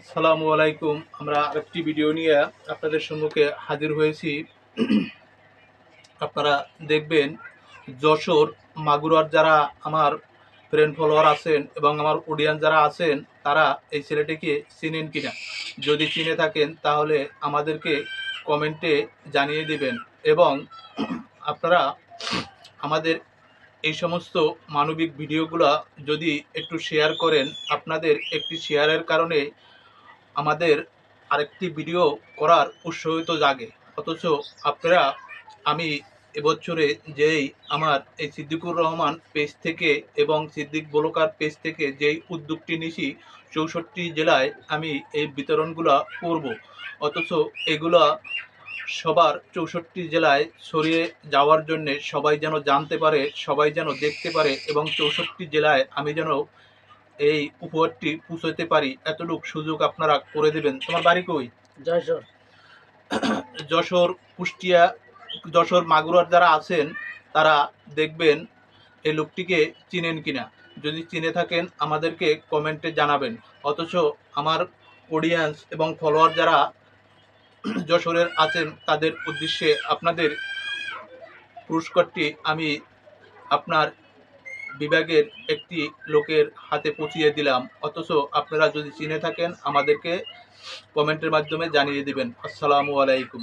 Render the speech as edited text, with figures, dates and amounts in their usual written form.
আসসালামু আলাইকুম। আমরা আরেকটি ভিডিও নিয়ে আপনাদের সম্মুখে হাজির হয়েছি। আপনারা দেখবেন যশোর মাগুরার যারা আমার ফ্রেন্ড ফলোয়ার আছেন এবং আমার অডিয়েন্স যারা আছেন তারা এই ছেলেটিকে চিনেন কিনা। যদি চিনে থাকেন তাহলে আমাদেরকে কমেন্টে জানিয়ে দিবেন এবং আপনারা আমাদের এই সমস্ত মানবিক ভিডিওগুলো যদি একটু শেয়ার করেন, আপনাদের একটি শেয়ারের কারণে আমাদের আরেকটি ভিডিও করার উৎসাহিত জাগে। অথচ আপনারা আমি এবছরে যেই আমার এই সিদ্দিকুর রহমান পেজ থেকে এবং সিদ্দিক ব্লগার পেজ থেকে যেই উদ্যোগটি নিয়েছি 64 জেলায় আমি এই বিতরণগুলো করব। অথচ এগুলা সবার 64 জেলায় ছড়িয়ে যাওয়ার জন্যে সবাই যেন জানতে পারে, সবাই যেন দেখতে পারে এবং 64 জেলায় আমি যেন এই উপহারটি পৌঁছাতে পারি, এতটুকু সুযোগ আপনারা করে দেবেন। তোমার বাড়ি কই? যশোর। যশোর, কুষ্টিয়া, যশোর মাগুরার যারা আছেন তারা দেখবেন এই লোকটিকে চিনেন কিনা। যদি চিনে থাকেন আমাদেরকে কমেন্টে জানাবেন। অথচ আমার অডিয়েন্স এবং ফলোয়ার যারা যশোরের আছেন তাদের উদ্দেশ্যে আপনাদের পুরস্কারটি আমি আপনার বিভাগের একটি লোকের হাতে পৌঁছিয়ে দিলাম। অথচ আপনারা যদি চিনে থাকেন আমাদেরকে কমেন্টের মাধ্যমে জানিয়ে দিবেন। আসসালামু আলাইকুম।